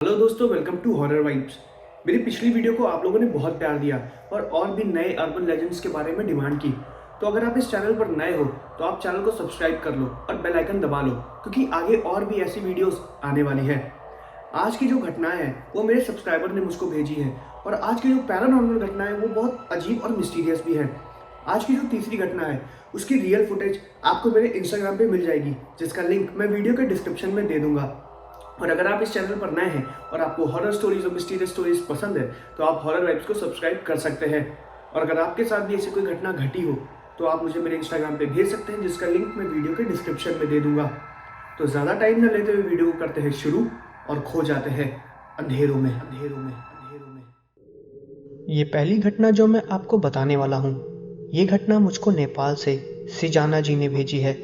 Hello दोस्तों, welcome to horror vibes. मेरी पिछली वीडियो को आप लोगों ने बहुत प्यार दिया और भी नए अर्बन लेजेंड्स के बारे में डिमांड की। तो अगर आप इस चैनल पर नए हो तो आप चैनल को सब्सक्राइब कर लो और बेल आइकन दबा लो, क्योंकि आगे और भी ऐसी वीडियोस आने वाली है। आज की जो घटनाएं हैं वो मेरे सब्सक्राइबर ने मुझको भेजी है, और आज की जो पैरानॉर्मल घटना है वो बहुत अजीब और मिस्टीरियस भी है। आज की जो तीसरी घटना है उसकी रियल फुटेज आपको मेरे इंस्टाग्राम पे मिल जाएगी, जिसका लिंक मैं वीडियो के डिस्क्रिप्शन में दे दूंगा। और अगर आप इस चैनल पर नए हैं और आपको हॉरर स्टोरीज और मिस्टीरियस स्टोरीज पसंद है तो आप हॉरर वाइब्स को सब्सक्राइब कर सकते हैं। और अगर आपके साथ भी ऐसी कोई घटना घटी हो तो आप मुझे मेरे इंस्टाग्राम पे भेज सकते हैं, जिसका लिंक मैं वीडियो के डिस्क्रिप्शन में दे दूंगा। तो ज़्यादा टाइम न लेते हुए वीडियो को करते हैं शुरू और खो जाते हैं अंधेरों में अंधेरों में अंधेरों में। ये पहली घटना जो मैं आपको बताने वाला हूँ, ये घटना मुझको नेपाल से सिजाना जी ने भेजी है।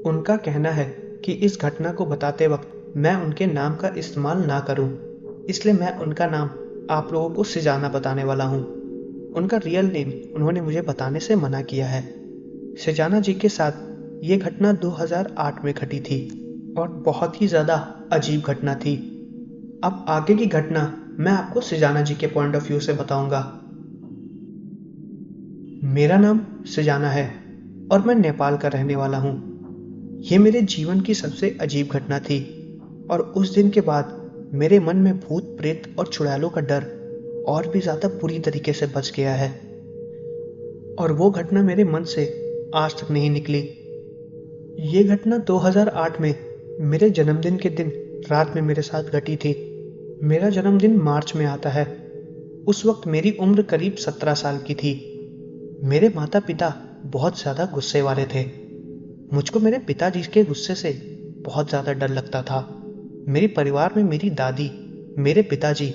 उनका कहना है कि इस घटना को बताते वक्त मैं उनके नाम का इस्तेमाल ना करूं, इसलिए मैं उनका नाम आप लोगों को सिजाना बताने वाला हूं। उनका रियल नेम उन्होंने मुझे बताने से मना किया है। सिजाना जी के साथ ये घटना 2008 में घटी थी और बहुत ही ज़्यादा अजीब घटना थी। अब आगे की घटना मैं आपको सिजाना जी के पॉइंट ऑफ व्यू से बताऊंगा। मेरा नाम सिजाना है और मैं नेपाल का रहने वाला हूँ। ये मेरे जीवन की सबसे अजीब घटना थी और उस दिन के बाद मेरे मन में भूत प्रेत और चुड़ैलों का डर और भी ज़्यादा बुरी तरीके से बच गया है, और वो घटना मेरे मन से आज तक नहीं निकली। ये घटना 2008 में मेरे जन्मदिन के दिन रात में मेरे साथ घटी थी। मेरा जन्मदिन मार्च में आता है। उस वक्त मेरी उम्र करीब 17 साल की थी। मेरे माता पिता बहुत ज़्यादा गुस्से वाले थे। मुझको मेरे पिताजी के गुस्से से बहुत ज़्यादा डर लगता था। मेरे परिवार में मेरी दादी, मेरे पिताजी,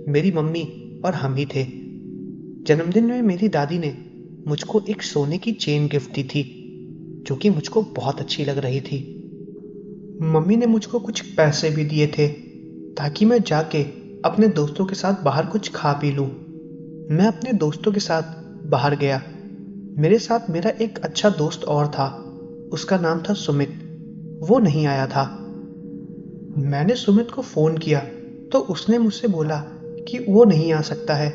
मेरी मम्मी और हम ही थे। जन्मदिन में मेरी दादी ने मुझको एक सोने की चेन गिफ्ट दी थी, जो कि मुझको बहुत अच्छी लग रही थी। मम्मी ने मुझको कुछ पैसे भी दिए थे ताकि मैं जाके अपने दोस्तों के साथ बाहर कुछ खा पी लूँ। मैं अपने दोस्तों के साथ बाहर गया। मेरे साथ मेरा एक अच्छा दोस्त और था, उसका नाम था सुमित। वो नहीं आया था। मैंने सुमित को फ़ोन किया तो उसने मुझसे बोला कि वो नहीं आ सकता है।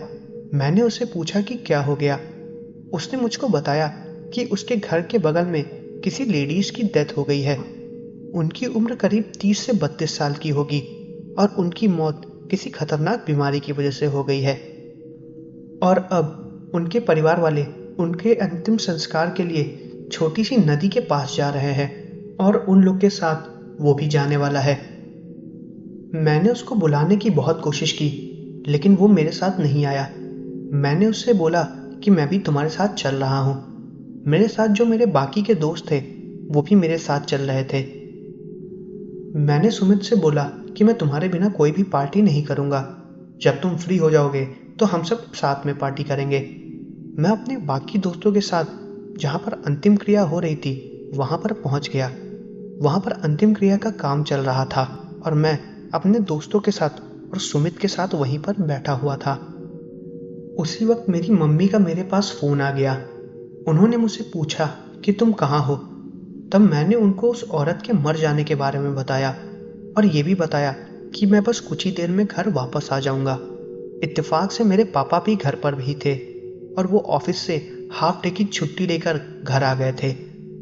मैंने उससे पूछा कि क्या हो गया। उसने मुझको बताया कि उसके घर के बगल में किसी लेडीज़ की डेथ हो गई है। उनकी उम्र करीब 30 से 32 साल की होगी और उनकी मौत किसी खतरनाक बीमारी की वजह से हो गई है। और अब उनके परिवार वाले उनके अंतिम संस्कार के लिए छोटी सी नदी के पास जा रहे हैं और उन लोग के साथ वो भी जाने वाला है। मैंने उसको बुलाने की बहुत कोशिश की, लेकिन वो मेरे साथ नहीं आया। मैंने उससे बोला कि मैं भी तुम्हारे साथ चल रहा हूँ। मेरे साथ जो मेरे बाकी के दोस्त थे वो भी मेरे साथ चल रहे थे। मैंने सुमित से बोला कि मैं तुम्हारे बिना कोई भी पार्टी नहीं करूँगा। जब तुम फ्री हो जाओगे तो हम सब साथ में पार्टी करेंगे। मैं अपने बाकी दोस्तों के साथ जहाँ पर अंतिम क्रिया हो रही थी वहाँ पर पहुँच गया। वहाँ पर अंतिम क्रिया का काम चल रहा था और मैं अपने दोस्तों के साथ और सुमित के साथ वहीं पर बैठा हुआ था। उसी वक्त मेरी मम्मी का मेरे पास फ़ोन आ गया। उन्होंने मुझसे पूछा कि तुम कहाँ हो। तब मैंने उनको उस औरत के मर जाने के बारे में बताया और ये भी बताया कि मैं बस कुछ ही देर में घर वापस आ जाऊंगा। इत्तेफाक से मेरे पापा भी घर पर भी थे और वो ऑफिस से हाफ डे की छुट्टी लेकर घर आ गए थे।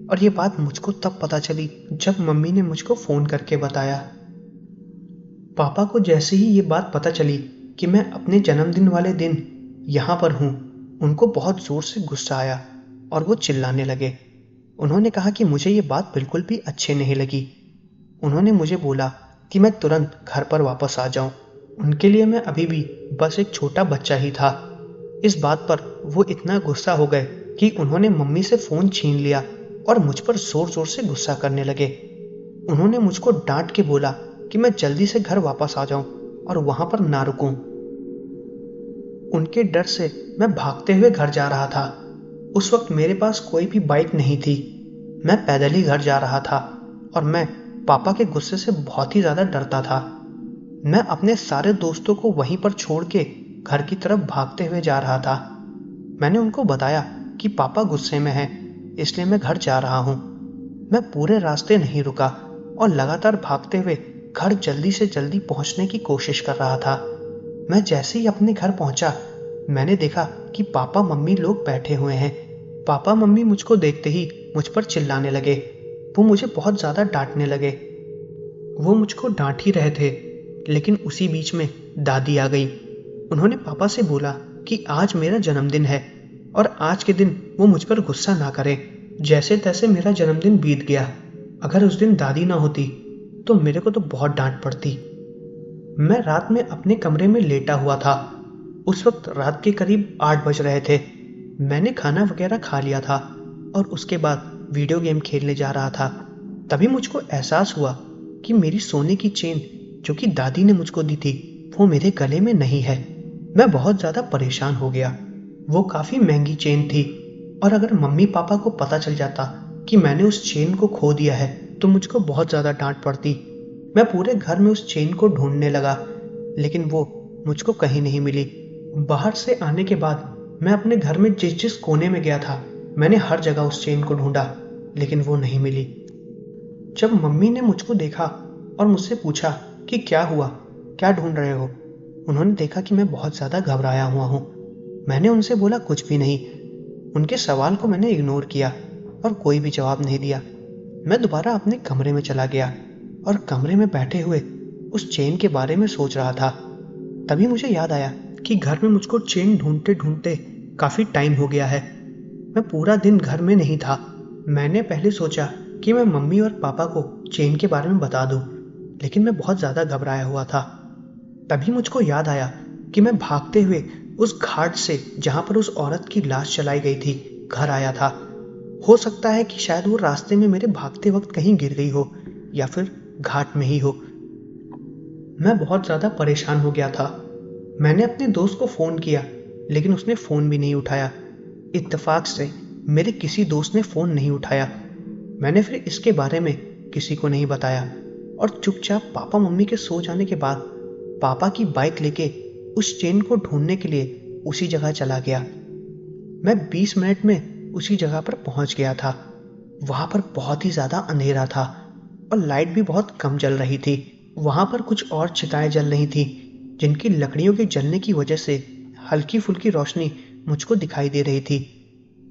और ये बात मुझको तब पता चली जब मम्मी ने मुझको फ़ोन करके बताया। पापा को जैसे ही ये बात पता चली कि मैं अपने जन्मदिन वाले दिन यहाँ पर हूँ, उनको बहुत ज़ोर से गुस्सा आया और वो चिल्लाने लगे। उन्होंने कहा कि मुझे ये बात बिल्कुल भी अच्छी नहीं लगी। उन्होंने मुझे बोला कि मैं तुरंत घर पर वापस आ जाऊं। उनके लिए मैं अभी भी बस एक छोटा बच्चा ही था। इस बात पर वो इतना गुस्सा हो गए कि उन्होंने मम्मी से फ़ोन छीन लिया और मुझ पर ज़ोर ज़ोर से गुस्सा करने लगे। उन्होंने मुझको डांट के बोला कि मैं जल्दी से घर वापस आ जाऊं और वहां पर ना रुकूं। उनके डर से मैं भागते हुए घर जा रहा था। उस वक्त मेरे पास कोई भी बाइक नहीं थी। मैं पैदल ही घर जा रहा था और मैं पापा के गुस्से से बहुत ही ज़्यादा डरता था। मैं अपने सारे दोस्तों को वहीं पर छोड़ के घर की तरफ भागते हुए जा रहा था। मैंने उनको बताया कि पापा गुस्से में हैं, इसलिए मैं घर जा रहा हूँ। मैं पूरे रास्ते नहीं रुका और लगातार भागते हुए घर जल्दी से जल्दी पहुंचने की कोशिश कर रहा था। मैं जैसे ही अपने घर पहुंचा, मैंने देखा कि पापा मम्मी लोग बैठे हुए हैं। पापा मम्मी मुझको देखते ही मुझ पर चिल्लाने लगे। वो मुझे बहुत ज़्यादा डांटने लगे। वो मुझको डांट ही रहे थे, लेकिन उसी बीच में दादी आ गई। उन्होंने पापा से बोला कि आज मेरा जन्मदिन है और आज के दिन वो मुझ पर गुस्सा ना करें। जैसे तैसे मेरा जन्मदिन बीत गया। अगर उस दिन दादी ना होती तो मेरे को तो बहुत डांट पड़ती। मैं रात में अपने कमरे में लेटा हुआ था। उस वक्त रात के करीब 8 बज रहे थे। मैंने खाना वगैरह खा लिया था और उसके बाद वीडियो गेम खेलने जा रहा था। तभी मुझको एहसास हुआ कि मेरी सोने की चेन जो कि दादी ने मुझको दी थी वो मेरे गले में नहीं है। मैं बहुत ज़्यादा परेशान हो गया। वो काफ़ी महंगी चेन थी और अगर मम्मी पापा को पता चल जाता कि मैंने उस चेन को खो दिया है तो मुझको बहुत ज़्यादा डांट पड़ती। मैं पूरे घर में उस चेन को ढूंढने लगा, लेकिन वो मुझको कहीं नहीं मिली। बाहर से आने के बाद मैं अपने घर में जिस जिस कोने में गया था, मैंने हर जगह उस चेन को ढूंढा, लेकिन वो नहीं मिली। जब मम्मी ने मुझको देखा और मुझसे पूछा कि क्या हुआ, क्या ढूंढ रहे हो, उन्होंने देखा कि मैं बहुत ज़्यादा घबराया हुआ हूँ। मैंने उनसे बोला कुछ भी नहीं। उनके सवाल को मैंने इग्नोर किया और कोई भी जवाब नहीं दिया। मैं दोबारा अपने कमरे में चला गया और कमरे में बैठे हुए उस चेन के बारे में सोच रहा था। तभी मुझे याद आया कि घर में मुझको चेन ढूंढते ढूंढते काफ़ी टाइम हो गया है। मैं पूरा दिन घर में नहीं था। मैंने पहले सोचा कि मैं मम्मी और पापा को चेन के बारे में बता दूं, लेकिन मैं बहुत ज़्यादा घबराया हुआ था। तभी मुझको याद आया कि मैं भागते हुए उस घाट से जहाँ पर उस औरत की लाश जलाई गई थी घर आया था। हो सकता है कि शायद वो रास्ते में मेरे भागते वक्त कहीं गिर गई हो या फिर घाट में ही हो। मैं बहुत ज़्यादा परेशान हो गया था। मैंने अपने दोस्त को फ़ोन किया, लेकिन उसने फ़ोन भी नहीं उठाया। इत्तेफाक से मेरे किसी दोस्त ने फ़ोन नहीं उठाया। मैंने फिर इसके बारे में किसी को नहीं बताया और चुपचाप पापा मम्मी के सो जाने के बाद पापा की बाइक लेके उस चेन को ढूंढने के लिए उसी जगह चला गया। मैं 20 मिनट में उसी जगह पर पहुंच गया था। वहां पर बहुत ही ज़्यादा अंधेरा था और लाइट भी बहुत कम जल रही थी। वहां पर कुछ और चिताएं जल रही थी, जिनकी लकड़ियों के जलने की वजह से हल्की फुल्की रोशनी मुझको दिखाई दे रही थी।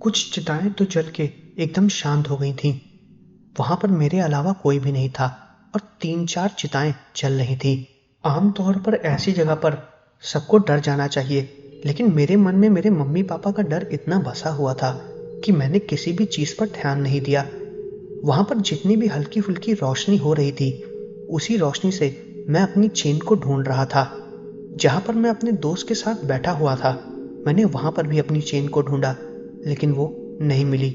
कुछ चिताएं तो जल के एकदम शांत हो गई थीं। वहां पर मेरे अलावा कोई भी नहीं था और 3-4 चिताएं जल रही थी। आमतौर पर ऐसी जगह पर सबको डर जाना चाहिए, लेकिन मेरे मन में मेरे मम्मी पापा का डर इतना बसा हुआ था कि मैंने किसी भी चीज़ पर ध्यान नहीं दिया। वहां पर जितनी भी हल्की फुल्की रोशनी हो रही थी, उसी रोशनी से मैं अपनी चेन को ढूंढ रहा था। जहां पर मैं अपने दोस्त के साथ बैठा हुआ था, मैंने वहां पर भी अपनी चेन को ढूंढा, लेकिन वो नहीं मिली।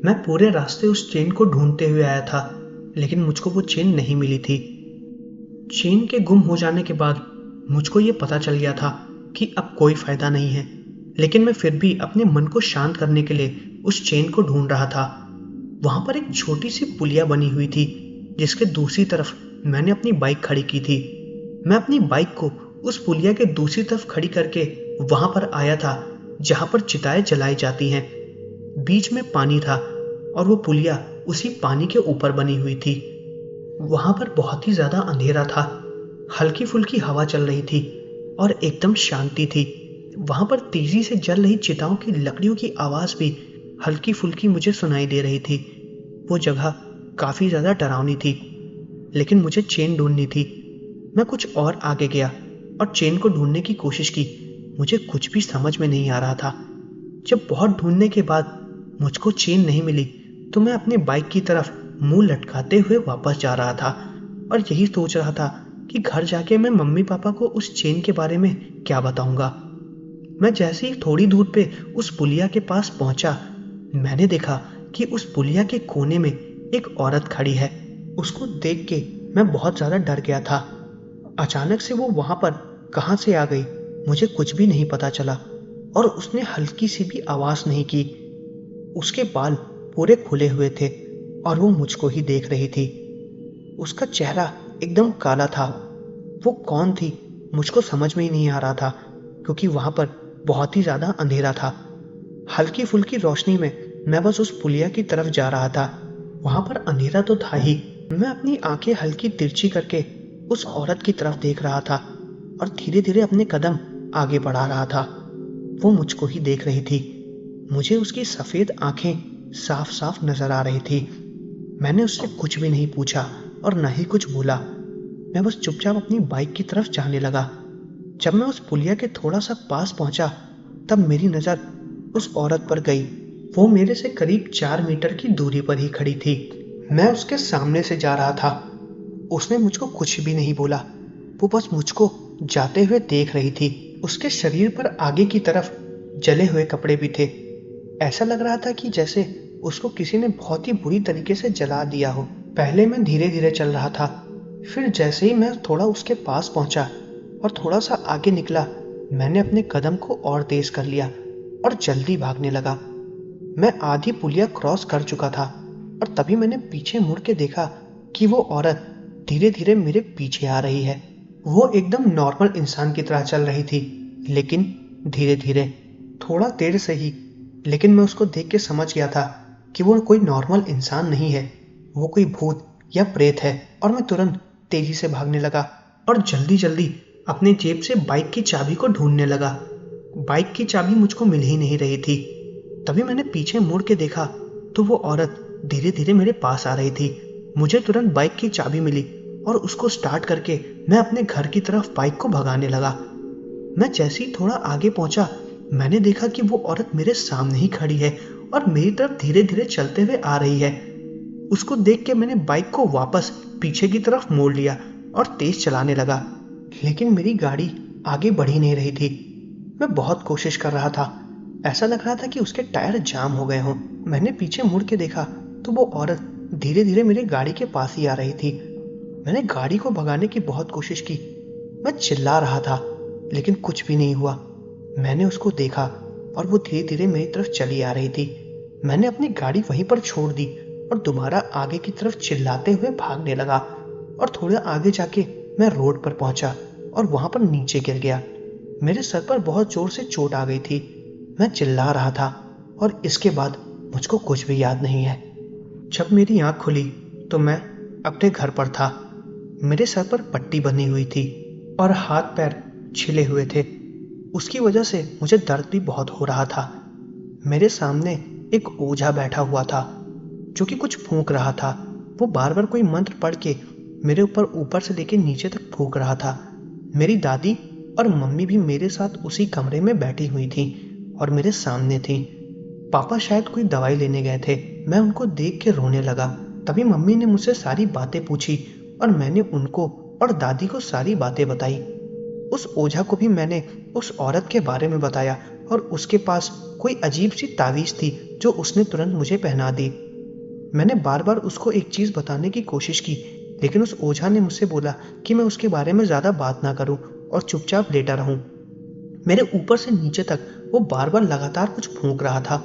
मैं पूरे रास्ते उस चेन को ढूंढते हुए आया था, लेकिन मुझको वो चेन नहीं मिली थी। चेन के गुम हो जाने के बाद मुझको ये पता चल गया था कि अब कोई फायदा नहीं है, लेकिन मैं फिर भी अपने मन को शांत करने के लिए उस चेन को ढूंढ रहा था। वहां पर एक छोटी सी पुलिया बनी हुई थी, जिसके दूसरी तरफ मैंने अपनी बाइक खड़ी की थी। मैं अपनी बाइक को उस पुलिया के दूसरी तरफ खड़ी करके वहां पर आया था जहां पर चिताएं जलाई जाती हैं। बीच में पानी था और वो पुलिया उसी पानी के ऊपर बनी हुई थी। वहां पर बहुत ही ज्यादा अंधेरा था, हल्की फुल्की हवा चल रही थी और एकदम शांति थी। वहां पर तेजी से जल रही चिताओं की लकड़ियों की आवाज भी हल्की फुल्की मुझे सुनाई दे रही थी। वो जगह काफी ज्यादा डरावनी थी, लेकिन मुझे चेन ढूंढनी थी। मैं कुछ और आगे गया और चेन को ढूंढने की कोशिश की। मुझे कुछ भी समझ में नहीं आ रहा था। जब बहुत ढूंढने के बाद मुझको चेन नहीं मिली तो मैं अपनी बाइक की तरफ मुंह लटकाते हुए वापस जा रहा था और यही सोच रहा था कि घर जाके मैं मम्मी पापा को उस चेन के बारे में क्या बताऊंगा। मैं जैसे ही थोड़ी दूर पे उस पुलिया के पास पहुंचा, मैंने देखा कि उस पुलिया के कोने में एक औरत खड़ी है। उसको देख के मैं बहुत ज्यादा डर गया था। अचानक से वो वहां पर कहां से आ गई मुझे कुछ भी नहीं पता चला और उसने हल्की सी भी आवाज नहीं की। उसके बाल पूरे खुले हुए थे और वो मुझको ही देख रही थी। उसका चेहरा एकदम काला था। वो कौन थी मुझको समझ में ही नहीं आ रहा था, क्योंकि वहां पर बहुत ही ज्यादा अंधेरा था। हल्की फुल्की रोशनी में मैं बस उस पुलिया की तरफ जा रहा था। वहां पर अंधेरा तो था ही। मैं अपनी आंखें हल्की तिरछी करके उस औरत की तरफ देख रहा था और धीरे धीरे अपने कदम आगे बढ़ा रहा था। वो मुझको ही देख रही थी। मुझे उसकी सफेद आंखें साफ साफ नजर आ रही थी। मैंने उससे कुछ भी नहीं पूछा और न ही कुछ बोला। मैं बस चुपचाप अपनी बाइक की तरफ जाने लगा। जब मैं उस पुलिया के थोड़ा सा पास पहुंचा तब मेरी नजर उस औरत पर गई। वो मेरे से करीब 4 मीटर की दूरी पर ही खड़ी थी। मैं उसके सामने से जा रहा था। उसने मुझको कुछ भी नहीं बोला। वो बस मुझको जाते हुए देख रही थी। उसके शरीर पर आगे की तरफ जले हुए कपड़े भी थे। ऐसा लग रहा था कि जैसे उसको किसी ने बहुत ही बुरी तरीके से जला दिया हो। पहले मैं धीरे धीरे चल रहा था, फिर जैसे ही मैं थोड़ा उसके पास पहुंचा और थोड़ा सा आगे निकला, मैंने अपने कदम को और तेज कर लिया और जल्दी भागने लगा। मैं आधी पुलिया क्रॉस कर चुका था और तभी मैंने पीछे मुड़ के देखा कि वो औरत धीरे धीरे मेरे पीछे आ रही है। वो एकदम नॉर्मल इंसान की तरह चल रही थी, लेकिन धीरे धीरे, थोड़ा देर से ही। लेकिन मैं उसको देख के समझ गया था कि वो कोई नॉर्मल इंसान नहीं है, वो कोई भूत या प्रेत है। और मैं तुरंत तेजी से भागने लगा और जल्दी जल्दी अपने जेब से बाइक की चाबी को ढूंढने लगा। बाइक की चाबी मुझको मिल ही नहीं रही थी। तभी मैंने पीछे मुड़ के देखा तो वो औरत धीरे धीरे मेरे पास आ रही थी। मुझे तुरंत बाइक की चाबी मिली और उसको स्टार्ट करके मैं अपने घर की तरफ बाइक को भगाने लगा। मैं जैसे ही थोड़ा आगे पहुंचा, मैंने देखा कि वो औरत मेरे सामने ही खड़ी है और मेरी तरफ धीरे धीरे चलते हुए आ रही है। उसको देख के मैंने बाइक को वापस पीछे की तरफ मोड़ लिया और तेज चलाने लगा, लेकिन मेरी गाड़ी आगे बढ़ ही नहीं रही थी। मैं बहुत कोशिश कर रहा था, ऐसा लग रहा था कि उसके टायर जाम हो गए हों। मैंने पीछे मुड़ के देखा तो वो औरत धीरे धीरे मेरी गाड़ी के पास ही आ रही थी। मैंने गाड़ी को भगाने की बहुत कोशिश की। मैं चिल्ला रहा था, लेकिन कुछ भी नहीं हुआ। मैंने उसको देखा और वो धीरे धीरे मेरी तरफ चली आ रही थी। मैंने अपनी गाड़ी वहीं पर छोड़ दी और दोबारा आगे की तरफ चिल्लाते हुए भागने लगा और थोड़ा आगे जाके मैं रोड पर पहुंचा और वहां पर नीचे गिर गया। मेरे सर पर बहुत जोर से चोट आ गई थी। मैं चिल्ला रहा था और इसके बाद मुझको कुछ भी याद नहीं है। जब मेरी आंख खुली तो मैं अपने घर पर था। मेरे सर पर पट्टी बनी हुई थी और हाथ पैर छिले हुए थे। उसकी वजह से मुझे दर्द भी बहुत हो रहा था। मेरे सामने एक ओझा बैठा हुआ था जो कि कुछ फूंक रहा था। वो बार बार कोई मंत्र पढ़ के मेरे ऊपर से लेके नीचे तक फूंक रहा था। मेरी दादी और मम्मी भी मेरे साथ उसी कमरे में बैठी हुई थी और मेरे सामने थी। पापा शायद कोई दवाई लेने गए थे। मैं उनको देख के रोने लगा। तभी मम्मी ने मुझसे सारी बातें पूछी और मैंने उनको और दादी को सारी बातें बताई। उस ओझा को भी मैंने उस औरत के बारे में बताया और उसके पास कोई अजीब सी तावीज थी जो उसने तुरंत मुझे पहना दी। मैंने बार बार उसको एक चीज बताने की कोशिश की, लेकिन उस ओझा ने मुझसे बोला कि मैं उसके बारे में ज्यादा बात ना करूं और चुपचाप लेटा रहूं। मेरे ऊपर से नीचे तक वो बार बार लगातार कुछ फूंक रहा था।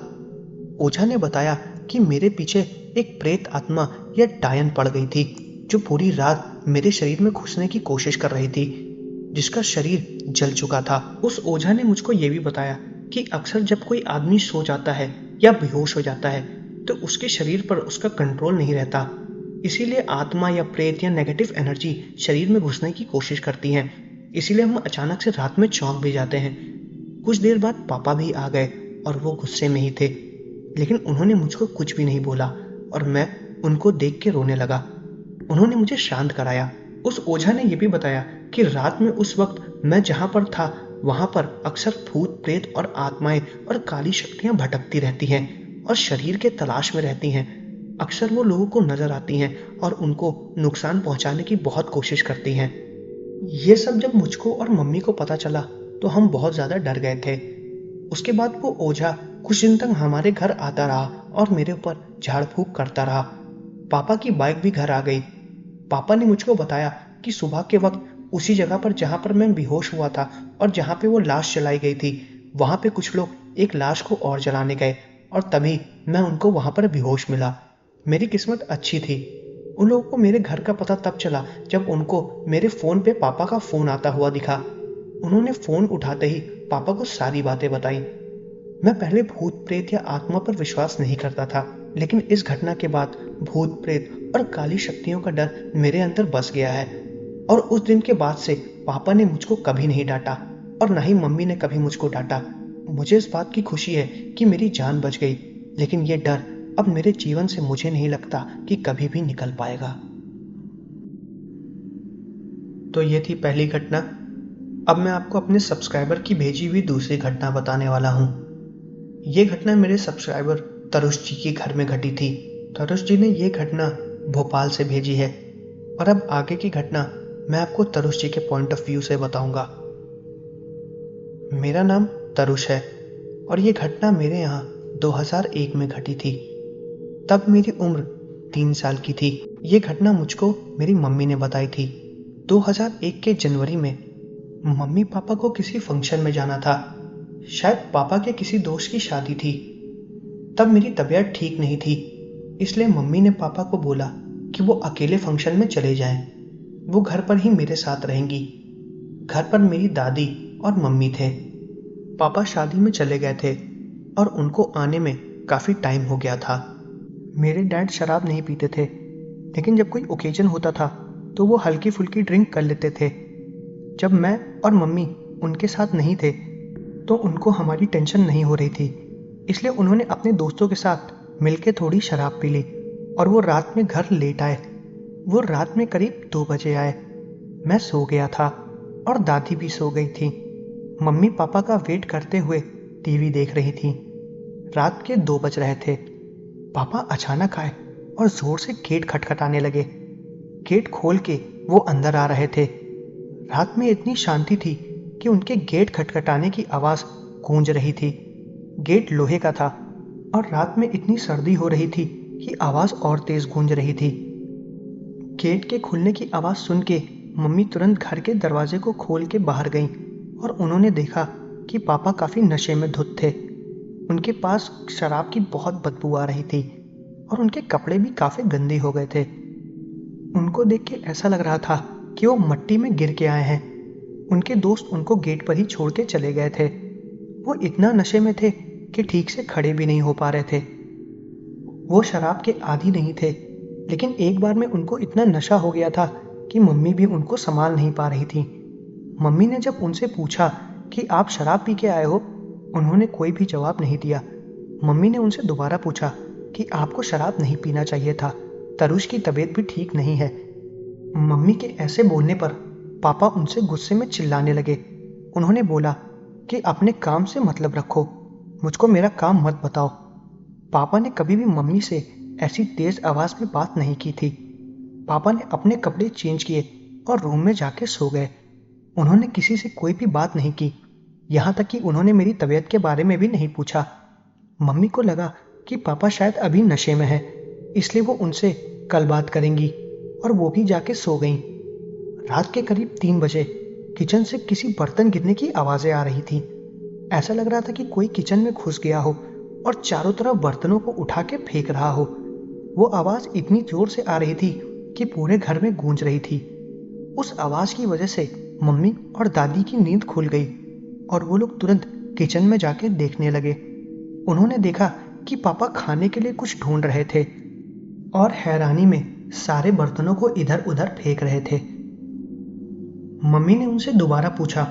ओझा ने बताया कि मेरे पीछे एक प्रेत आत्मा या डायन पड़ गई थी जो पूरी रात मेरे शरीर में घुसने की कोशिश कर रही थी, जिसका शरीर जल चुका था। उस ओझा ने मुझको ये भी बताया कि अक्सर जब कोई आदमी सो जाता है या बेहोश हो जाता है तो उसके शरीर पर उसका कंट्रोल नहीं रहता, इसीलिए आत्मा या प्रेत या नेगेटिव एनर्जी शरीर में घुसने की कोशिश करती हैं। इसीलिए हम अचानक से रात में चौंक भी जाते हैं। कुछ देर बाद पापा भी आ गए और वो गुस्से में ही थे, लेकिन उन्होंने मुझको कुछ भी नहीं बोला और मैं उनको देख के रोने लगा। उन्होंने मुझे शांत कराया। उस ओझा ने यह भी बताया कि रात में उस वक्त मैं जहां पर था वहां पर अक्सर भूत प्रेत और आत्माएं और काली शक्तियां भटकती रहती हैं और शरीर के तलाश में रहती हैं। अक्सर वो लोगों को नजर आती हैं और उनको नुकसान पहुंचाने की बहुत कोशिश करती हैं। ये सब जब मुझको और मम्मी को पता चला तो हम बहुत ज्यादा डर गए थे। उसके बाद वो ओझा कुछ दिन तक हमारे घर आता रहा और मेरे ऊपर झाड़ फूक करता रहा। पापा की बाइक भी घर आ गई। पापा ने मुझको बताया कि सुबह के वक्त उसी जगह पर जहां पर मैं बेहोश हुआ था और जहां पे वो लाश जलाई गई थी, वहां पे कुछ लोग एक लाश को और जलाने गए और तभी मैं उनको वहां पर बेहोश मिला। मेरी किस्मत अच्छी थी। उन लोगों को मेरे घर का पता तब चला जब उनको मेरे फोन पे पापा का फोन आता हुआ दिखा। उन्होंने फोन उठाते ही पापा को सारी बातें बताई। मैं पहले भूत प्रेत या आत्मा पर विश्वास नहीं करता था, लेकिन इस घटना के बाद भूत प्रेत और काली शक्तियों का डर मेरे अंदर बस गया है। और उस दिन के बाद से पापा ने मुझको कभी नहीं डांटा और ना ही मम्मी ने कभी मुझको डांटा। मुझे इस बात की खुशी है कि मेरी जान बच गई, लेकिन ये डर अब मेरे जीवन से मुझे नहीं लगता कि कभी भी निकल पाएगा। तो ये थी पहली घटना। अब मैं आपको अपने सब्सक्राइबर की भेजी हुई दूसरी घटना बताने वाला हूँ। ये घटना मेरे सब्सक्राइबर तरुष जी के घर में घटी थी। तरुष जी ने ये घटना भोपाल से भेजी है और अब आगे की घटना मैं आपको तरुष जी के पॉइंट ऑफ व्यू से बताऊंगा। मेरा नाम तरुष है और ये घटना मेरे यहाँ 2001 में घटी थी। तब मेरी उम्र 3 साल की थी। ये घटना मुझको मेरी मम्मी ने बताई थी। 2001 के जनवरी में मम्मी पापा को किसी फंक्शन में जाना था। शायद पापा के किसी दोस्त की शादी थी। तब मेरी तबीयत ठीक नहीं थी, इसलिए मम्मी ने पापा को बोला कि वो अकेले फंक्शन में चले जाएं। वो घर पर ही मेरे साथ रहेंगी। घर पर मेरी दादी और मम्मी थे। पापा शादी में चले गए थे और उनको आने में काफ़ी टाइम हो गया था। मेरे डैड शराब नहीं पीते थे, लेकिन जब कोई ओकेजन होता था तो वो हल्की फुल्की ड्रिंक कर लेते थे। जब मैं और मम्मी उनके साथ नहीं थे तो उनको हमारी टेंशन नहीं हो रही थी, इसलिए उन्होंने अपने दोस्तों के साथ मिलके थोड़ी शराब पी ली और वो रात में घर लेट आए। वो रात में करीब 2 बजे आए। मैं सो गया था और दादी भी सो गई थी। मम्मी पापा का वेट करते हुए टीवी देख रही थी। रात के 2 बज रहे थे। पापा अचानक आए और जोर से गेट खटखटाने लगे। गेट खोल के वो अंदर आ रहे थे। रात में इतनी शांति थी कि उनके गेट खटखटाने की आवाज़ गूंज रही थी। गेट लोहे का था और रात में इतनी सर्दी हो रही थी कि आवाज़ और तेज गूंज रही थी। गेट के खुलने की आवाज़ सुन के मम्मी तुरंत घर के दरवाजे को खोल के बाहर गईं और उन्होंने देखा कि पापा काफ़ी नशे में धुत थे। उनके पास शराब की बहुत बदबू आ रही थी और उनके कपड़े भी काफ़ी गंदे हो गए थे। उनको देख के ऐसा लग रहा था कि वो मट्टी में गिर के आए हैं। उनके दोस्त उनको गेट पर ही छोड़ के चले गए थे। वो इतना नशे में थे कि ठीक से खड़े भी नहीं हो पा रहे थे। वो शराब के आदी नहीं थे, लेकिन एक बार में उनको इतना नशा हो गया था कि मम्मी भी उनको संभाल नहीं पा रही थी। मम्मी ने जब उनसे पूछा कि आप शराब पी के आए हो, उन्होंने कोई भी जवाब नहीं दिया। मम्मी ने उनसे दोबारा पूछा कि आपको शराब नहीं पीना चाहिए था, तरुष की तबीयत भी ठीक नहीं है। मम्मी के ऐसे बोलने पर पापा उनसे गुस्से में चिल्लाने लगे। उन्होंने बोला कि अपने काम से मतलब रखो, मुझको मेरा काम मत बताओ। पापा ने कभी भी मम्मी से ऐसी तेज आवाज़ में बात नहीं की थी। पापा ने अपने कपड़े चेंज किए और रूम में जाके सो गए। उन्होंने किसी से कोई भी बात नहीं की, यहाँ तक कि उन्होंने मेरी तबीयत के बारे में भी नहीं पूछा। मम्मी को लगा कि पापा शायद अभी नशे में है, इसलिए वो उनसे कल बात करेंगी और वो भी जाके सो गईं। रात के करीब 3 बजे किचन से किसी बर्तन गिरने की आवाज़ें आ रही थी। ऐसा लग रहा था कि कोई किचन में घुस गया हो और चारों तरफ बर्तनों को उठा के फेंक रहा हो। वो आवाज़ इतनी जोर से आ रही थी कि पूरे घर में गूंज रही थी। उस आवाज़ की वजह से मम्मी और दादी की नींद खुल गई और वो लोग तुरंत किचन में जाके देखने लगे। उन्होंने देखा कि पापा खाने के लिए कुछ ढूंढ रहे थे और हैरानी में सारे बर्तनों को इधर उधर फेंक रहे थे। मम्मी ने उनसे दोबारा पूछा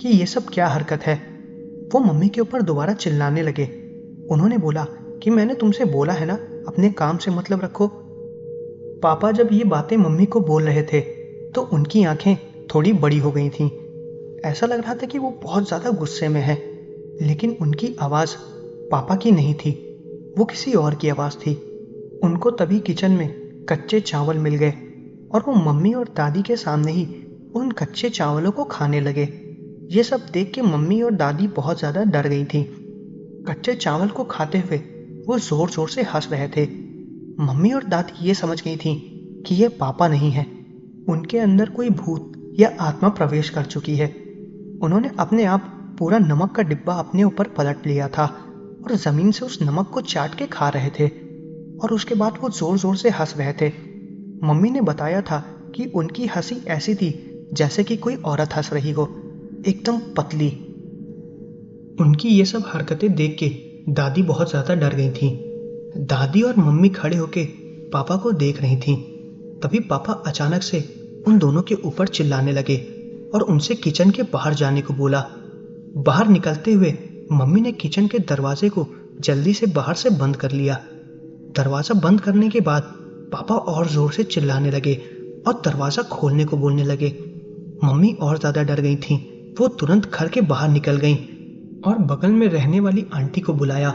कि ये सब क्या हरकत है। वो मम्मी के ऊपर दोबारा चिल्लाने लगे। उन्होंने बोला कि मैंने तुमसे बोला है ना, अपने काम से मतलब रखो। पापा जब ये बातें मम्मी को बोल रहे थे तो उनकी आंखें थोड़ी बड़ी हो गई थीं। ऐसा लग रहा था कि वो बहुत ज़्यादा गुस्से में है, लेकिन उनकी आवाज़ पापा की नहीं थी, वो किसी और की आवाज़ थी। उनको तभी किचन में कच्चे चावल मिल गए और वो मम्मी और दादी के सामने ही उन कच्चे चावलों को खाने लगे। ये सब देख के मम्मी और दादी बहुत ज़्यादा डर गई थी। कच्चे चावल को खाते हुए वो ज़ोर ज़ोर से हंस रहे थे। मम्मी और दादी ये समझ गई थी कि ये पापा नहीं है, उनके अंदर कोई भूत या आत्मा प्रवेश कर चुकी है। उन्होंने अपने आप पूरा नमक का डिब्बा अपने ऊपर पलट लिया था और ज़मीन से उस नमक को चाट के खा रहे थे और उसके बाद वो ज़ोर ज़ोर से हंस रहे थे। मम्मी ने बताया था कि उनकी हंसी ऐसी थी जैसे कि कोई औरत हंस रही हो, एकदम पतली। उनकी ये सब हरकतें देख के दादी बहुत ज़्यादा डर गई थी। दादी और मम्मी खड़े होके पापा को देख रही थीं। तभी पापा अचानक से उन दोनों के ऊपर चिल्लाने लगे और उनसे किचन के बाहर जाने को बोला। बाहर निकलते हुए मम्मी ने किचन के दरवाजे को जल्दी से बाहर से बंद कर लिया। दरवाजा बंद करने के बाद पापा और जोर से चिल्लाने लगे और दरवाजा खोलने को बोलने लगे। मम्मी और ज्यादा डर गई थीं। वो तुरंत घर के बाहर निकल गईं और बगल में रहने वाली आंटी को बुलाया।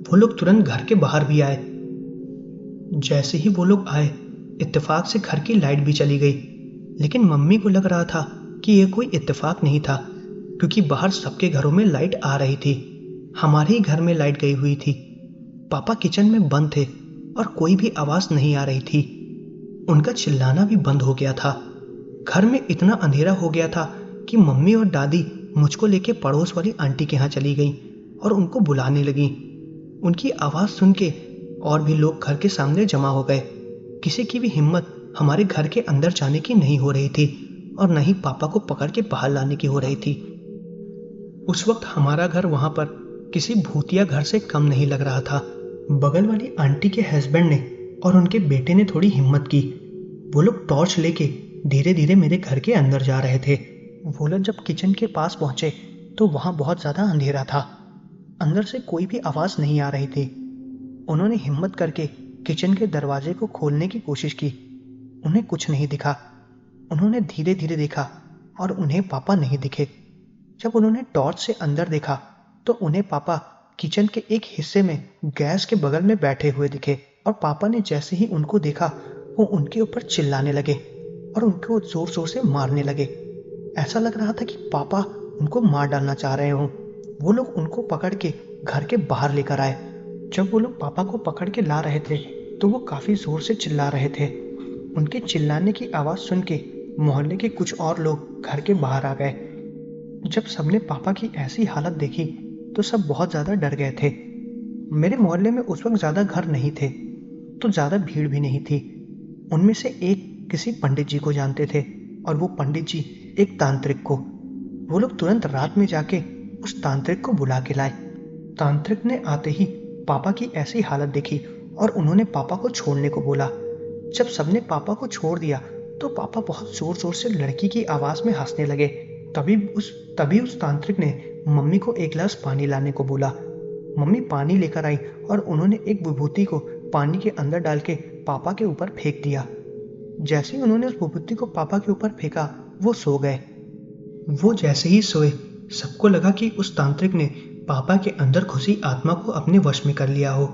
वो लोग तुरंत घर के बाहर भी आए। जैसे ही वो लोग आए, इत्तेफाक से घर की लाइट भी चली गई, लेकिन मम्मी को लग रहा था कि यह कोई इत्तेफाक नहीं था, क्योंकि बाहर सबके घरों में लाइट आ रही थी। हमारे ही घर में लाइट गई हुई थी। पापा किचन में बंद थे और कोई भी आवाज नहीं आ रही थी। उनका चिल्लाना भी बंद हो गया था। घर में इतना अंधेरा हो गया था कि मम्मी और दादी मुझको लेके पड़ोस वाली आंटी के यहाँ चली गईं और उनको बुलाने लगीं। उनकी आवाज सुन के और भी लोग घर के सामने जमा हो गए। किसी की भी हिम्मत हमारे घर के अंदर जाने की नहीं हो रही थी और न ही पापा को पकड़ के बाहर लाने की हो रही थी। उस वक्त हमारा घर वहां पर किसी भूतिया घर से कम नहीं लग रहा था। बगल वाली आंटी के हस्बैंड ने और उनके बेटे ने थोड़ी हिम्मत की। वो लोग टॉर्च लेके धीरे धीरे मेरे घर के अंदर जा रहे थे। वो लोग जब किचन के पास पहुंचे तो वहां बहुत ज्यादा अंधेरा था। अंदर से कोई भी आवाज नहीं आ रही थी। उन्होंने हिम्मत करके किचन के दरवाजे को खोलने की कोशिश की। उन्हें कुछ नहीं दिखा। उन्होंने धीरे धीरे देखा और उन्हें पापा नहीं दिखे। जब उन्होंने टॉर्च से अंदर देखा तो उन्हें पापा किचन के एक हिस्से में गैस के बगल में बैठे हुए दिखे और पापा ने जैसे ही उनको देखा वो उनके ऊपर चिल्लाने लगे और उनको जोर जोर से मारने लगे। ऐसा लग रहा था कि पापा उनको मार डालना चाह रहे हों। वो लोग उनको पकड़ के घर के बाहर लेकर आए। जब वो लोग पापा को पकड़ के ला रहे थे तो वो काफी जोर से चिल्ला रहे थे। उनके चिल्लाने की आवाज सुन के मोहल्ले के कुछ और लोग घर के बाहर आ गए। जब सबने पापा की ऐसी हालत देखी तो सब बहुत ज्यादा डर गए थे। मेरे मोहल्ले में उस वक्त ज्यादा घर नहीं थे तो ज्यादा भीड़ भी नहीं थी। उनमें से एक किसी पंडित जी को जानते थे और वो पंडित जी एक तांत्रिक को। वो लोग तुरंत रात में जाके उस तांत्रिक को बुला के लाए। तांत्रिक ने आते ही पापा की ऐसी हालत देखी और उन्होंने पापा को छोड़ने को बोला। जब सबने पापा को छोड़ दिया तो पापा बहुत जोर जोर से लड़की की आवाज में हंसने लगे। तभी उस तांत्रिक ने मम्मी को एक गिलास पानी लाने को बोला। मम्मी पानी लेकर आई और उन्होंने एक विभूति को पानी के अंदर डाल के पापा के ऊपर फेंक दिया। जैसे ही उन्होंने उस विभूति को पापा के ऊपर फेंका वो सो गए। वो जैसे ही सोए सबको लगा कि उस तांत्रिक ने पापा के अंदर घुसी आत्मा को अपने वश में कर लिया हो।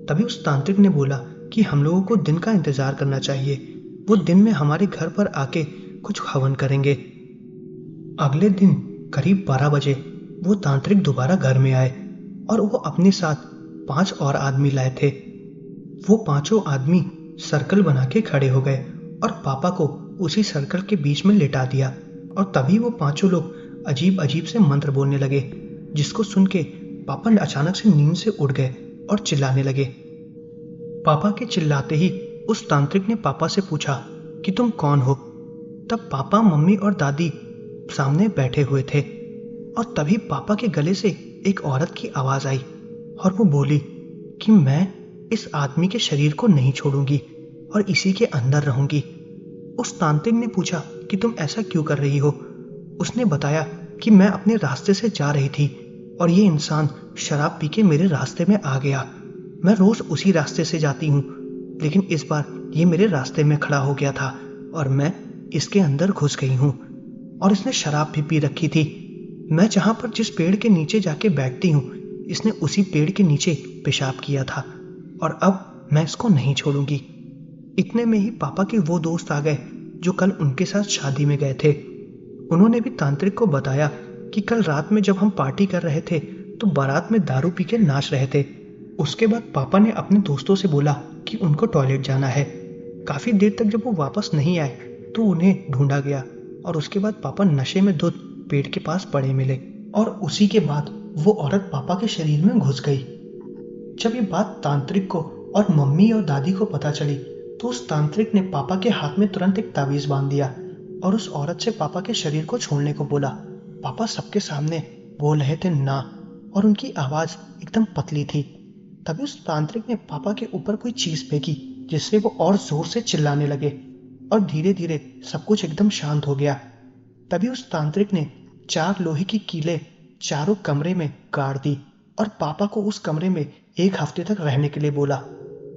तभी उस तांत्रिक ने बोला कि हम लोगों को दिन का इंतजार करना चाहिए। वो दिन में हमारे घर पर आके कुछ हवन करेंगे। अगले दिन करीब 12 बजे वो तांत्रिक दोबारा घर में आए और वो अपने साथ 5 और आदमी लाए थे। वो पांचों आदमी सर्कल बना के खड़े हो गए और पापा को उसी सर्कल के बीच में लेटा दिया और तभी वो पांचों लोग अजीब अजीब से मंत्र बोलने लगे, जिसको सुन के पापा अचानक से नींद से उठ गए और चिल्लाने लगे। पापा के चिल्लाते ही उस तांत्रिक ने पापा से पूछा कि तुम कौन हो। तब पापा, मम्मी और दादी सामने बैठे हुए थे और तभी पापा के गले से एक औरत की आवाज आई और वो बोली कि मैं इस आदमी के शरीर को नहीं छोड़ूंगी और इसी के अंदर रहूंगी। उस तांत्रिक ने पूछा कि तुम ऐसा क्यों कर रही हो। उसने बताया कि मैं अपने रास्ते से जा रही थी और ये इंसान शराब पी के मेरे रास्ते में आ गया। मैं रोज उसी रास्ते से जाती हूँ, लेकिन इस बार ये मेरे रास्ते में खड़ा हो गया था और मैं इसके अंदर घुस गई हूँ और इसने शराब भी पी रखी थी। मैं जहां पर जिस पेड़ के नीचे जाके बैठती हूँ, इसने उसी पेड़ के नीचे पेशाब किया था और अब मैं इसको नहीं छोड़ूंगी। इतने में ही पापा के वो दोस्त आ गए जो कल उनके साथ शादी में गए थे। उन्होंने भी तांत्रिक को बताया कि कल रात में जब हम पार्टी कर रहे थे तो बारात में दारू पी के नाच रहे थे। उसके बाद पापा ने अपने दोस्तों से बोला कि उनको टॉयलेट जाना है। काफी देर तक जब वो वापस नहीं आए तो उन्हें ढूंढा गया और उसके बाद पापा नशे में धुत पेड़ के पास पड़े मिले और उसी के बाद वो औरत पापा के शरीर में घुस गई। जब ये बात तांत्रिक को और मम्मी और दादी को पता चली तो उस तांत्रिक ने पापा के हाथ में तुरंत एक ताबीज बांध दिया और उस औरत से पापा के शरीर को छोड़ने को बोला। पापा सबके सामने बोल रहे थे ना और उनकी आवाज एकदम पतली थी। तभी उस तांत्रिक ने पापा के ऊपर कोई चीज फेंकी जिससे वो और जोर से चिल्लाने लगे। और धीरे धीरे सब कुछ एकदम शांत हो गया। तभी उस तांत्रिक ने 4 लोहे की कीलें चारों कमरे में गाड़ दी और पापा को उस कमरे में 1 हफ्ते तक रहने के लिए बोला।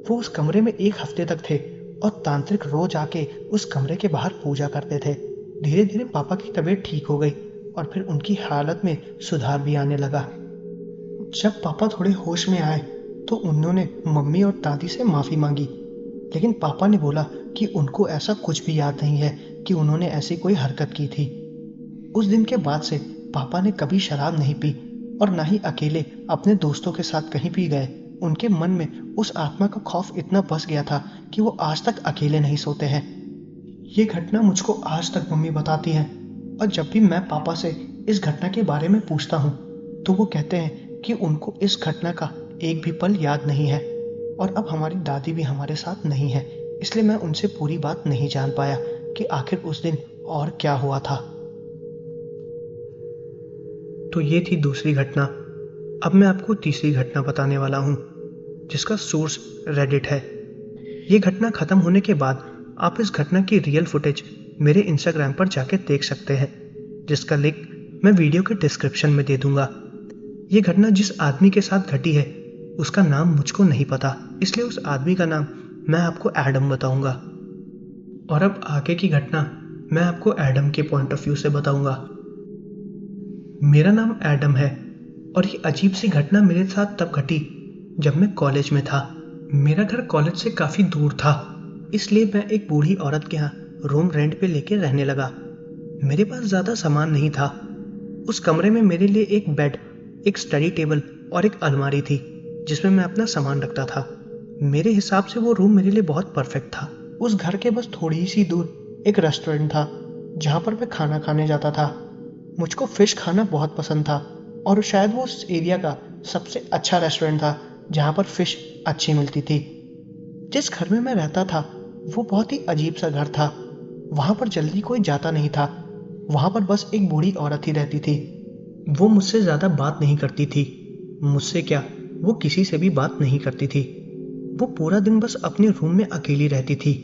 वो उस कमरे में 1 हफ्ते तक थे और तांत्रिक रोज आके उस कमरे के बाहर पूजा करते थे। धीरे धीरे पापा की तबीयत ठीक हो गई और फिर उनकी हालत में सुधार भी आने लगा। जब पापा थोड़े होश में आए तो उन्होंने मम्मी और दादी से माफी मांगी, लेकिन पापा ने बोला कि उनको ऐसा कुछ भी याद नहीं है कि उन्होंने ऐसी कोई हरकत की थी। उस दिन के बाद से पापा ने कभी शराब नहीं पी और ना ही अकेले अपने दोस्तों के साथ कहीं भी गए। उनके मन में उस आत्मा का खौफ इतना बस गया था कि वो आज तक अकेले नहीं सोते हैं। ये घटना मुझको आज तक मम्मी बताती हैं और जब भी मैं पापा से इस घटना के बारे में पूछता हूँ तो वो कहते हैं कि उनको इस घटना का एक भी पल याद नहीं है। और अब हमारी दादी भी हमारे साथ नहीं है, इसलिए मैं उनसे पूरी बात नहीं जान पाया कि आखिर उस दिन और क्या हुआ था। तो ये थी दूसरी घटना। अब मैं आपको तीसरी घटना बताने वाला हूँ जिसका सोर्स रेडिट है। ये घटना खत्म होने के बाद आप इस घटना की रियल फुटेज मेरे इंस्टाग्राम पर जाके देख सकते हैं, जिसका लिंक मैं वीडियो के डिस्क्रिप्शन में दे दूंगा। ये घटना जिस आदमी के साथ घटी है उसका नाम मुझको नहीं पता, इसलिए उस आदमी का नाम मैं आपको एडम बताऊंगा। और अब आगे की घटना मैं आपको एडम के पॉइंट ऑफ व्यू से बताऊंगा। मेरा नाम एडम है और ये अजीब सी घटना मेरे साथ तब घटी जब मैं कॉलेज में था। मेरा घर कॉलेज से काफ़ी दूर था, इसलिए मैं एक बूढ़ी औरत के यहाँ रूम रेंट पे लेके रहने लगा। मेरे पास ज़्यादा सामान नहीं था। उस कमरे में मेरे लिए एक बेड, एक स्टडी टेबल और एक अलमारी थी जिसमें मैं अपना सामान रखता था। मेरे हिसाब से वो रूम मेरे लिए बहुत परफेक्ट था। उस घर के बस थोड़ी सी दूर एक रेस्टोरेंट था जहाँ पर मैं खाना खाने जाता था। मुझको फ़िश खाना बहुत पसंद था और शायद वो उस एरिया का सबसे अच्छा रेस्टोरेंट था जहाँ पर फ़िश अच्छी मिलती थी। जिस घर में मैं रहता था वो बहुत ही अजीब सा घर था। वहाँ पर जल्दी कोई जाता नहीं था। वहाँ पर बस एक बूढ़ी औरत ही रहती थी। वो मुझसे ज़्यादा बात नहीं करती थी। मुझसे क्या, वो किसी से भी बात नहीं करती थी। वो पूरा दिन बस अपने रूम में अकेली रहती थी।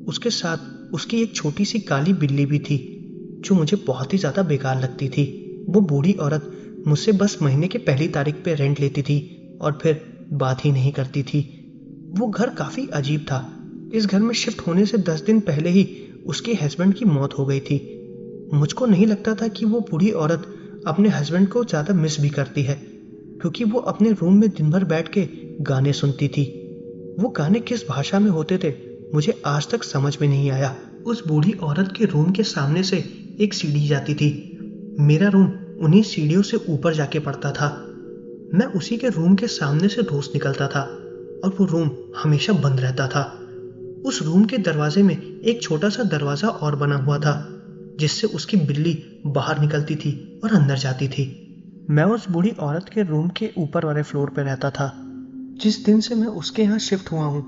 उसके साथ उसकी एक छोटी सी काली बिल्ली भी थी जो मुझे बहुत ही ज़्यादा बेकार लगती थी। वो बूढ़ी औरत मुझसे बस महीने के पहली तारीख पे रेंट लेती थी और फिर बात ही नहीं करती थी। वो घर काफ़ी अजीब था। इस घर में शिफ्ट होने से 10 दिन पहले ही उसके हस्बैंड की मौत हो गई थी। मुझको नहीं लगता था कि वो बूढ़ी औरत अपने हस्बैंड को ज़्यादा मिस भी करती है, क्योंकि वो अपने रूम में दिन भर बैठ के गाने सुनती थी। वो गाने किस भाषा में होते थे मुझे आज तक समझ में नहीं आया। उस बूढ़ी औरत के रूम के सामने से एक सीढ़ी जाती थी। मेरा रूम उन्हीं सीढ़ियों से ऊपर जाके पड़ता था। मैं उसी के रूम के सामने से रोज निकलता था और वो रूम हमेशा बंद रहता था। उस रूम के दरवाजे में एक छोटा सा दरवाजा और बना हुआ था जिससे उसकी बिल्ली बाहर निकलती थी और अंदर जाती थी। मैं उस बूढ़ी औरत के रूम के ऊपर वाले फ्लोर पर रहता था। जिस दिन से मैं उसके यहाँ शिफ्ट हुआ हूँ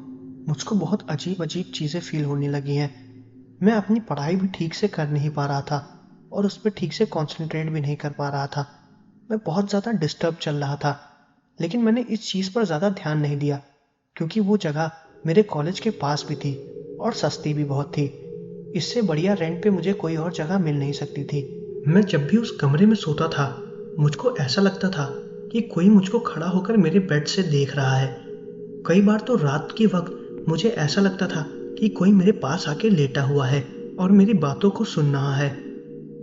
मुझको बहुत अजीब अजीब चीज़ें फील होने लगी हैं। मैं अपनी पढ़ाई भी ठीक से कर नहीं पा रहा था और उस पर ठीक से कंसंट्रेट भी नहीं कर पा रहा था। मैं बहुत ज़्यादा डिस्टर्ब चल रहा था, लेकिन मैंने इस चीज़ पर ज़्यादा ध्यान नहीं दिया क्योंकि वो जगह मेरे कॉलेज के पास भी थी और सस्ती भी बहुत थी। इससे बढ़िया रेंट पे मुझे कोई और जगह मिल नहीं सकती थी। मैं जब भी उस कमरे में सोता था मुझको ऐसा लगता था कि कोई मुझको खड़ा होकर मेरे बेड से देख रहा है। कई बार तो रात के वक्त मुझे ऐसा लगता था कि कोई मेरे पास आके लेटा हुआ है और मेरी बातों को सुन रहा है।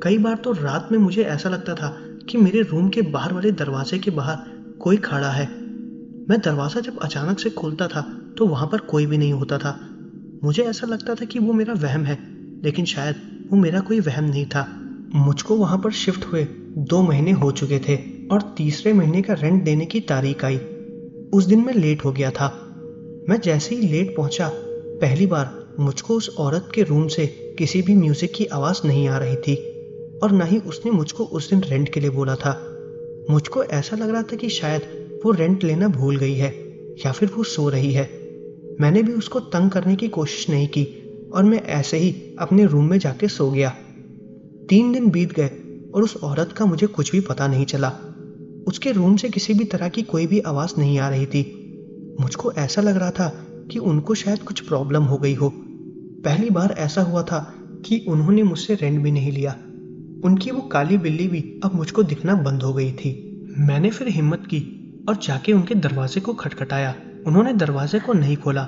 कई बार तो रात में मुझे ऐसा लगता था कि मेरे रूम के बाहर वाले दरवाजे के बाहर कोई खड़ा है। मैं दरवाज़ा जब अचानक से खोलता था तो वहाँ पर कोई भी नहीं होता था। मुझे ऐसा लगता था कि वो मेरा वहम है, लेकिन शायद वो मेरा कोई वहम नहीं था। मुझको वहाँ पर शिफ्ट हुए 2 महीने हो चुके थे और तीसरे महीने का रेंट देने की तारीख आई। उस दिन मैं लेट हो गया था। मैं जैसे ही लेट पहुँचा पहली बार मुझको उस औरत के रूम से किसी भी म्यूज़िक की आवाज़ नहीं आ रही थी और ना ही उसने मुझको उस दिन रेंट के लिए बोला था। मुझको ऐसा लग रहा था कि शायद वो रेंट लेना भूल गई है या फिर वो सो रही है। मैंने भी उसको तंग करने की कोशिश नहीं की और मैं ऐसे ही अपने रूम में जाके सो गया। 3 दिन बीत गए और उस औरत का मुझे कुछ भी पता नहीं चला। उसके रूम से किसी भी तरह की कोई भी आवाज़ नहीं आ रही थी। मुझको ऐसा लग रहा था कि उनको शायद कुछ प्रॉब्लम हो गई हो। पहली बार ऐसा हुआ था कि उन्होंने मुझसे रेंट भी नहीं लिया। उनकी वो काली बिल्ली भी अब मुझको दिखना बंद हो गई थी। मैंने फिर हिम्मत की और जाके उनके दरवाजे को खटखटाया। उन्होंने दरवाजे को नहीं खोला।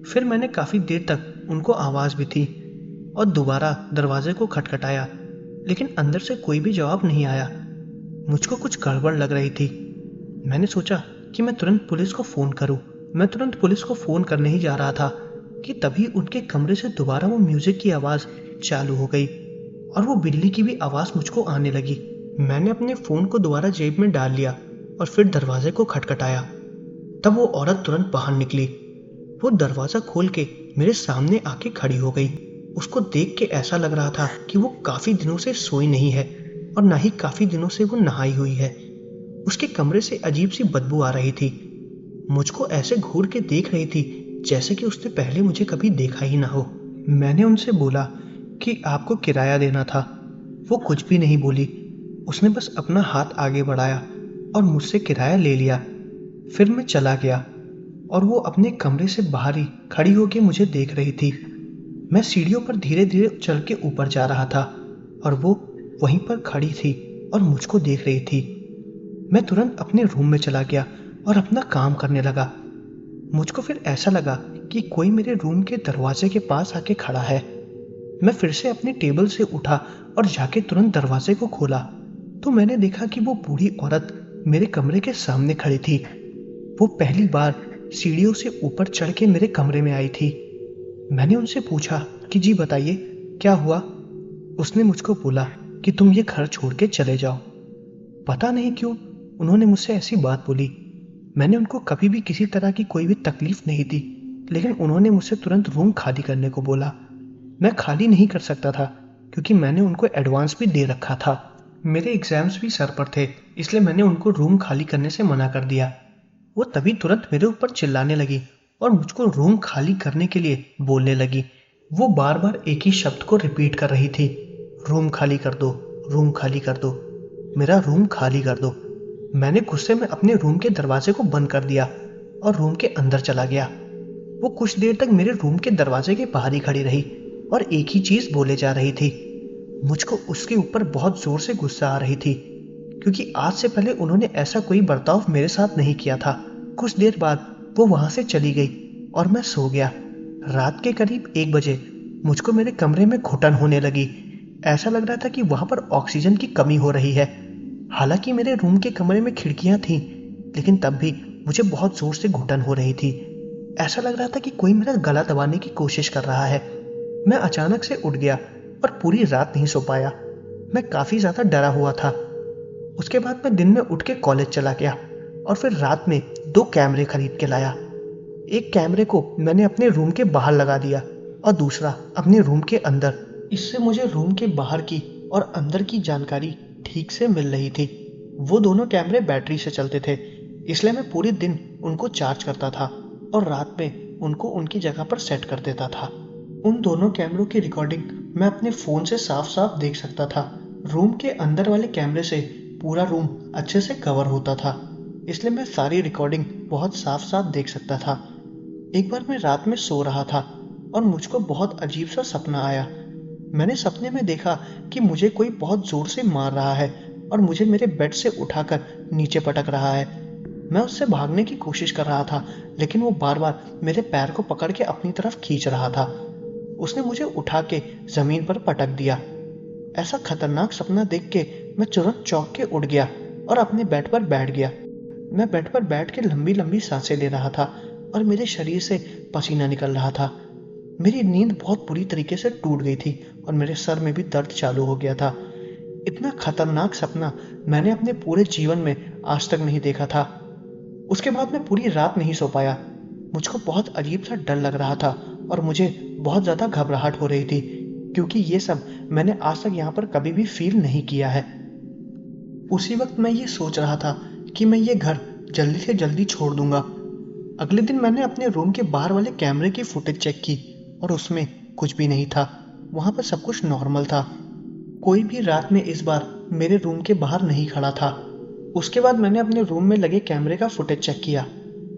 फिर मैंने काफी देर तक उनको आवाज भी थी और दोबारा दरवाजे को खटखटाया, लेकिन अंदर से कोई भी जवाब नहीं आया। मुझको कुछ गड़बड़ लग रही थी। मैंने सोचा कि मैं तुरंत पुलिस को फोन करूं। मैं तुरंत पुलिस को फोन करने ही जा रहा था कि तभी उनके कमरे से दोबारा वो म्यूजिक की आवाज चालू हो गई और वो बिल्ली की भी आवाज मुझको आने लगी। मैंने अपने फोन को दोबारा जेब में डाल लिया और फिर दरवाजे को खटखटाया। तब वो औरत तुरंत बाहर निकली। वो दरवाजा खोल के मेरे सामने आके खड़ी हो गई। उसको देख के ऐसा लग रहा था कि वो काफी दिनों से सोई नहीं है और ना ही काफी दिनों से वो नहाई हुई है। उसके कमरे से अजीब सी बदबू आ रही थी। मुझको ऐसे घूर के देख रही थी जैसे कि उसने पहले मुझे कभी देखा ही ना हो। मैंने उनसे बोला कि आपको किराया देना था। वो कुछ भी नहीं बोली। उसने बस अपना हाथ आगे बढ़ाया और मुझसे किराया ले लिया। फिर मैं चला गया और वो अपने कमरे से बाहर ही खड़ी होकर मुझे देख रही थी। मैं सीढ़ियों पर धीरे धीरे चल के ऊपर जा रहा था और वो वहीं पर खड़ी थी और मुझको देख रही थी। मैं तुरंत अपने रूम में चला गया और अपना काम करने लगा। मुझको फिर ऐसा लगा कि कोई मेरे रूम के दरवाजे के पास आके खड़ा है। मैं फिर से अपने टेबल से उठा और जाके तुरंत दरवाजे को खोला तो मैंने देखा कि वो बूढ़ी औरत मेरे कमरे के सामने खड़ी थी। वो पहली बार सीढ़ियों से ऊपर चढ़ के मेरे कमरे में आई थी। मैंने उनसे पूछा कि जी बताइए क्या हुआ। उसने मुझको बोला कि तुम ये घर छोड़ के चले जाओ। पता नहीं क्यों उन्होंने मुझसे ऐसी बात बोली। मैंने उनको कभी भी किसी तरह की कोई भी तकलीफ नहीं दी, लेकिन उन्होंने मुझसे तुरंत रूम खाली करने को बोला। मैं खाली नहीं कर सकता था क्योंकि मैंने उनको एडवांस भी दे रखा था। मेरे एग्जाम्स भी सर पर थे, इसलिए मैंने उनको रूम खाली करने से मना कर दिया। वो तभी तुरंत मेरे ऊपर चिल्लाने लगी और मुझको रूम खाली करने के लिए बोलने लगी। वो बार बार एक ही शब्द को रिपीट कर रही थी, रूम खाली कर दो, रूम खाली कर दो, मेरा रूम खाली कर दो। मैंने गुस्से में अपने रूम के दरवाजे को बंद कर दिया और रूम के अंदर चला गया। वो कुछ देर तक मेरे रूम के दरवाजे के बाहर ही खड़ी रही और एक ही चीज बोले जा रही थी। मुझको उसके ऊपर बहुत जोर से गुस्सा आ रही थी क्योंकि आज से पहले उन्होंने ऐसा कोई बर्ताव मेरे साथ नहीं किया था। कुछ देर बाद वो वहां से चली गई और मैं सो गया। रात के करीब 1 बजे मुझको मेरे कमरे में घुटन होने लगी। ऐसा लग रहा था कि वहां पर ऑक्सीजन की कमी हो रही है। हालांकि मेरे रूम के कमरे में खिड़कियां थीं, लेकिन तब भी मुझे बहुत जोर से घुटन हो रही थी। ऐसा लग रहा था कि कोई मेरा गला दबाने की कोशिश कर रहा है। मैं अचानक से उठ गया और पूरी रात नहीं सो पाया। मैं काफी ज्यादा डरा हुआ था। उसके बाद मैं दिन में उठ के कॉलेज चला गया और फिर रात में 2 कैमरे खरीद के लाया। एक कैमरे को मैंने अपने रूम के बाहर लगा दिया और दूसरा अपने रूम के अंदर। इससे मुझे रूम के बाहर की और अंदर की जानकारी ठीक से मिल रही थी। वो दोनों कैमरे बैटरी से चलते थे, इसलिए मैं पूरे दिन उनको चार्ज करता था और रात में उनको उनकी जगह पर सेट कर देता था। उन दोनों कैमरों की रिकॉर्डिंग मैं अपने फोन से साफ साफ देख सकता था। रूम के अंदर वाले कैमरे से पूरा रूम अच्छे से कवर होता था, इसलिए मैं सारी रिकॉर्डिंग बहुत साफ साफ देख सकता था। एक बार मैं रात में सो रहा था और मुझको बहुत अजीब सा सपना आया। मैंने सपने में देखा कि मुझे कोई बहुत जोर से मार रहा है और मुझे मेरे बेड से उठाकर नीचे पटक रहा है। मैं उससे भागने की कोशिश कर रहा था, लेकिन वो बार बार मेरे पैर को पकड़ के अपनी तरफ खींच रहा था। उसने मुझे उठा के जमीन पर पटक दिया। ऐसा खतरनाक सपना देख के मैं तुरंत चौंक के उठ गया और अपने बेड पर बैठ गया। मैं बेड पर बैठ के लंबी लंबी सांसें ले रहा था और मेरे शरीर से पसीना निकल रहा था। मेरी नींद बहुत बुरी तरीके से टूट गई थी और मेरे सर में भी दर्द चालू हो गया था। इतना खतरनाक सपना मैंने अपने पूरे जीवन में आज तक नहीं देखा था। उसके बाद मैं पूरी रात नहीं सो पाया। मुझको बहुत अजीब सा डर लग रहा था और मुझे बहुत ज्यादा घबराहट हो रही थी क्योंकि ये सब मैंने आज तक यहाँ पर कभी भी फील नहीं किया है। उसी वक्त मैं ये सोच रहा था कि मैं ये घर जल्दी से जल्दी छोड़ दूंगा। अगले दिन मैंने अपने रूम के बाहर वाले कैमरे की फुटेज चेक की और उसमें कुछ भी नहीं था। वहां पर सब कुछ नॉर्मल था। कोई भी रात में इस बार मेरे रूम के बाहर नहीं खड़ा था। उसके बाद मैंने अपने रूम में लगे कैमरे का फुटेज चेक किया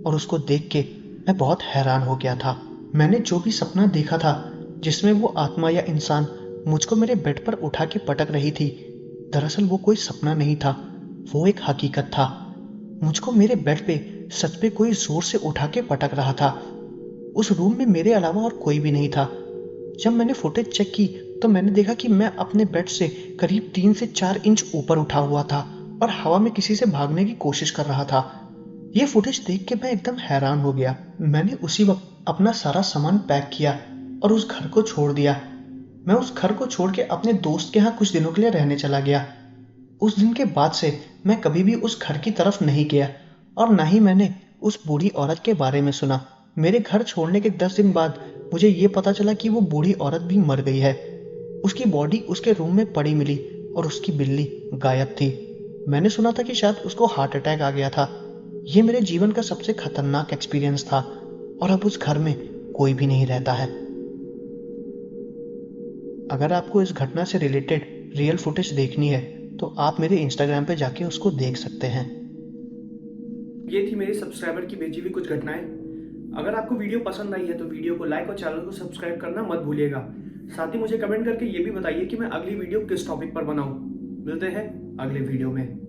और उसको देख के मैं बहुत हैरान हो गया था। मैंने जो भी सपना देखा था जिसमें वो आत्मा या इंसान मुझको मेरे बेड पर उठा के पटक रही थी, दरअसल वो कोई सपना नहीं था, वो एक हकीकत था। मुझको मेरे बेड पे सच में कोई जोर से उठा के पटक रहा था। उस रूम में मेरे अलावा और कोई भी नहीं था। जब मैंने फुटेज चेक की तो मैंने देखा कि मैं अपने बेड से करीब 3 से 4 इंच ऊपर उठा हुआ था और हवा में किसी से भागने की कोशिश कर रहा था। ये फुटेज देख के मैं एकदम हैरान हो गया। मैंने उसी वक्त अपना सारा सामान पैक किया और उस घर को छोड़ दिया। मैं उस घर को छोड़ के अपने दोस्त के यहाँ कुछ दिनों के लिए रहने चला गया। उस दिन के बाद से मैं कभी भी उस घर की तरफ नहीं गया और ना ही मैंने उस बूढ़ी औरत के बारे में सुना। मेरे घर छोड़ने के 10 दिन बाद मुझे ये पता चला कि वो बूढ़ी औरत भी मर गई है। उसकी बॉडी उसके रूम में पड़ी मिली और उसकी बिल्ली गायब थी। मैंने सुना था कि शायद उसको हार्ट अटैक आ गया था। ये मेरे जीवन का सबसे खतरनाक एक्सपीरियंस था और अब उस घर में कोई भी नहीं रहता है। अगर आपको इस घटना से रिलेटेड रियल फुटेज देखनी है तो आप मेरे इंस्टाग्राम पे जाके उसको देख सकते हैं। ये थी मेरे सब्सक्राइबर की भेजी हुई कुछ घटनाएं। अगर आपको वीडियो पसंद आई है तो वीडियो को लाइक और चैनल को सब्सक्राइब करना मत भूलिएगा। साथ ही मुझे कमेंट करके ये भी बताइए कि मैं अगली वीडियो किस टॉपिक पर बनाऊं। मिलते हैं अगले वीडियो में।